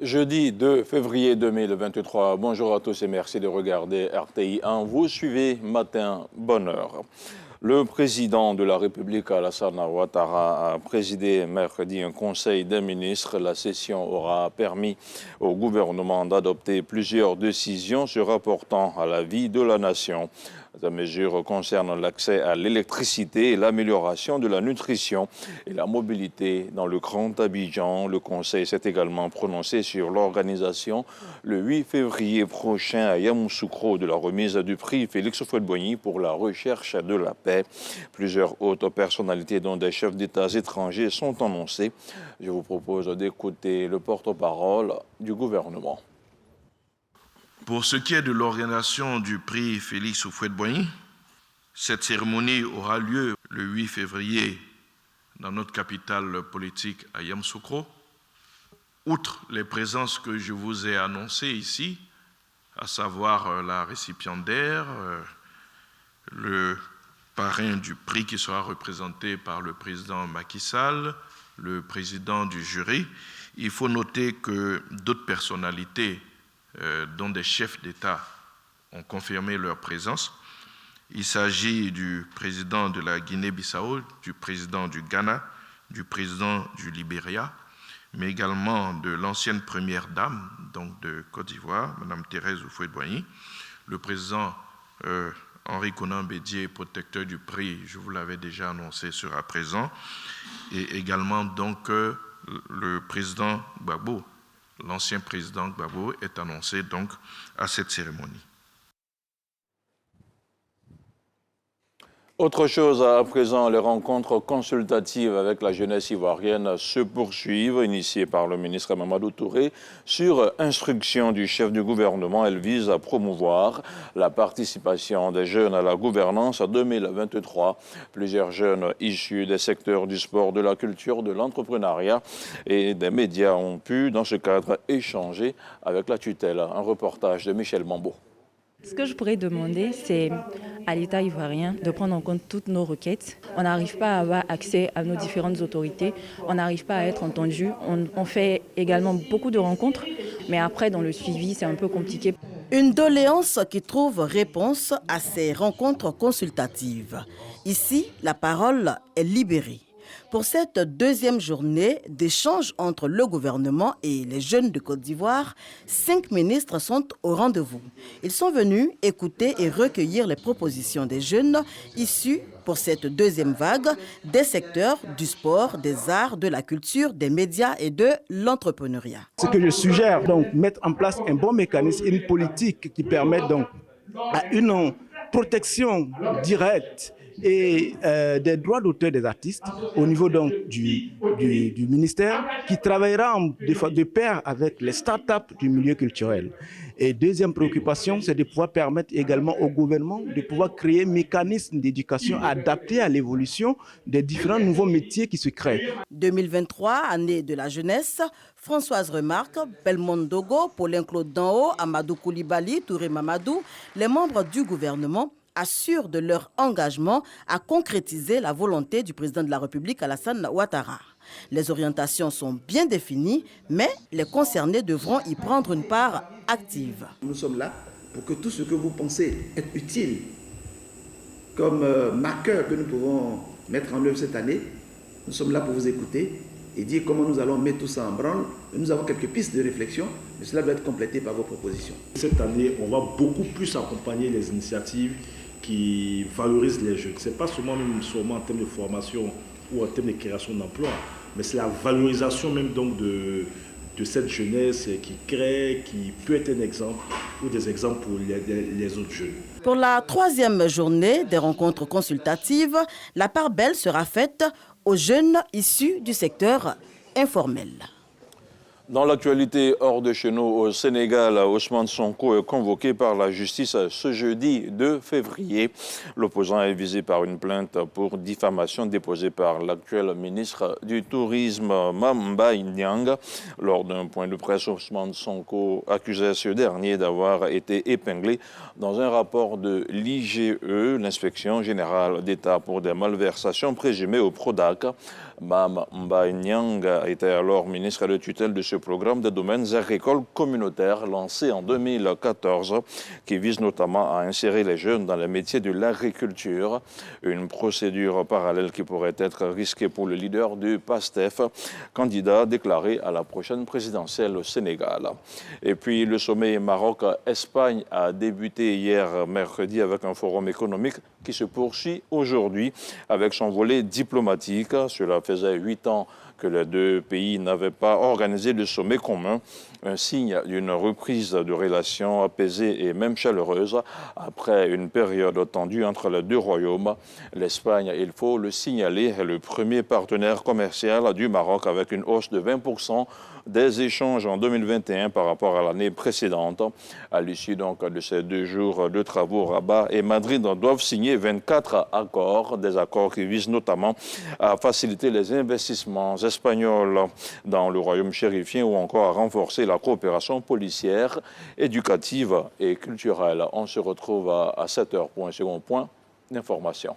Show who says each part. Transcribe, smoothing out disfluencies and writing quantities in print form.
Speaker 1: Jeudi 2 février 2023, bonjour à tous et merci de regarder RTI 1. Vous suivez Matin Bonheur. Le président de la République, Alassane Ouattara, a présidé mercredi un conseil des ministres. La session aura permis au gouvernement d'adopter plusieurs décisions se rapportant à la vie de la nation. Ces mesures concernent l'accès à l'électricité et l'amélioration de la nutrition et la mobilité dans le Grand Abidjan. Le Conseil s'est également prononcé sur l'organisation le 8 février prochain à Yamoussoukro de la remise du prix Félix Houphouët-Boigny pour la recherche de la paix. Plusieurs hautes personnalités, dont des chefs d'État étrangers, sont annoncés. Je vous propose d'écouter le porte-parole du gouvernement.
Speaker 2: Pour ce qui est de l'organisation du prix Félix Houphouët-Boigny, cette cérémonie aura lieu le 8 février dans notre capitale politique à Yamoussoukro. Outre les présences que je vous ai annoncées ici, à savoir la récipiendaire, le parrain du prix qui sera représenté par le président Macky Sall, le président du jury, il faut noter que d'autres personnalités dont des chefs d'État ont confirmé leur présence. Il s'agit du président de la Guinée-Bissau, du président du Ghana, du président du Libéria, mais également de l'ancienne première dame donc de Côte d'Ivoire, Mme Thérèse Houphouët-Boigny, le président Henri Konan Bédié, protecteur du prix, je vous l'avais déjà annoncé, sera présent, et également donc le président Gbagbo. L'ancien président Gbagbo est annoncé donc à cette cérémonie.
Speaker 1: Autre chose à présent, les rencontres consultatives avec la jeunesse ivoirienne se poursuivent, initiées par le ministre Mamadou Touré. Sur instruction du chef du gouvernement, elles visent à promouvoir la participation des jeunes à la gouvernance en 2023. Plusieurs jeunes issus des secteurs du sport, de la culture, de l'entrepreneuriat et des médias ont pu, dans ce cadre, échanger avec la tutelle. Un reportage de Michel Mambo.
Speaker 3: Ce que je pourrais demander, c'est à l'État ivoirien de prendre en compte toutes nos requêtes. On n'arrive pas à avoir accès à nos différentes autorités, on n'arrive pas à être entendu. On fait également beaucoup de rencontres, mais après, dans le suivi, c'est un peu compliqué.
Speaker 4: Une doléance qui trouve réponse à ces rencontres consultatives. Ici, la parole est libérée. Pour cette deuxième journée d'échange entre le gouvernement et les jeunes de Côte d'Ivoire, 5 ministres sont au rendez-vous. Ils sont venus écouter et recueillir les propositions des jeunes issus pour cette deuxième vague des secteurs du sport, des arts, de la culture, des médias et de l'entrepreneuriat.
Speaker 5: Ce que je suggère, donc, mettre en place un bon mécanisme, une politique qui permette donc à une protection directe et des droits d'auteur des artistes au niveau donc du ministère qui travaillera de pair avec les start-up du milieu culturel. Et deuxième préoccupation, c'est de pouvoir permettre également au gouvernement de pouvoir créer un mécanisme d'éducation adapté à l'évolution des différents nouveaux métiers qui se créent.
Speaker 4: 2023, année de la jeunesse, Françoise remarque, Belmondo Dogo, Paulin Claude Danho, Amadou Koulibaly, Touré Mamadou, les membres du gouvernement assurent de leur engagement à concrétiser la volonté du président de la République, Alassane Ouattara. Les orientations sont bien définies, mais les concernés devront y prendre une part active.
Speaker 6: Nous sommes là pour que tout ce que vous pensez être utile comme marqueur que nous pouvons mettre en œuvre cette année, nous sommes là pour vous écouter et dire comment nous allons mettre tout ça en branle. Nous avons quelques pistes de réflexion, mais cela doit être complété par vos propositions.
Speaker 7: Cette année, on va beaucoup plus accompagner les initiatives qui valorisent les jeunes. Ce n'est pas seulement en termes de formation ou en termes de création d'emplois, mais c'est la valorisation même donc de cette jeunesse qui crée, qui peut être un exemple ou des exemples pour les autres jeunes.
Speaker 4: Pour la troisième journée des rencontres consultatives, la part belle sera faite aux jeunes issus du secteur informel.
Speaker 1: Dans l'actualité hors de chez nous, au Sénégal, Ousmane Sonko est convoqué par la justice ce jeudi 2 février. L'opposant est visé par une plainte pour diffamation déposée par l'actuel ministre du Tourisme, Mamba Nyang. Lors d'un point de presse, Ousmane Sonko accusait ce dernier d'avoir été épinglé dans un rapport de l'IGE, l'Inspection générale d'État pour des malversations présumées au PRODAC. Mam Mbaye-Niang était alors ministre de tutelle de ce programme de domaines agricoles communautaires lancé en 2014 qui vise notamment à insérer les jeunes dans les métiers de l'agriculture. Une procédure parallèle qui pourrait être risquée pour le leader du PASTEF, candidat déclaré à la prochaine présidentielle au Sénégal. Et puis le sommet Maroc-Espagne a débuté hier mercredi avec un forum économique qui se poursuit aujourd'hui avec son volet diplomatique. Cela faisait 8 ans que les deux pays n'avaient pas organisé de sommet commun, un signe d'une reprise de relations apaisées et même chaleureuses après une période tendue entre les deux royaumes. L'Espagne, il faut le signaler, est le premier partenaire commercial du Maroc avec une hausse de 20% des échanges en 2021 par rapport à l'année précédente. À l'issue donc de ces 2 jours de travaux, Rabat et Madrid doivent signer 24 accords, des accords qui visent notamment à faciliter les investissements espagnols dans le royaume chérifien ou encore à renforcer la coopération policière, éducative et culturelle. On se retrouve à 7h pour un second point d'information.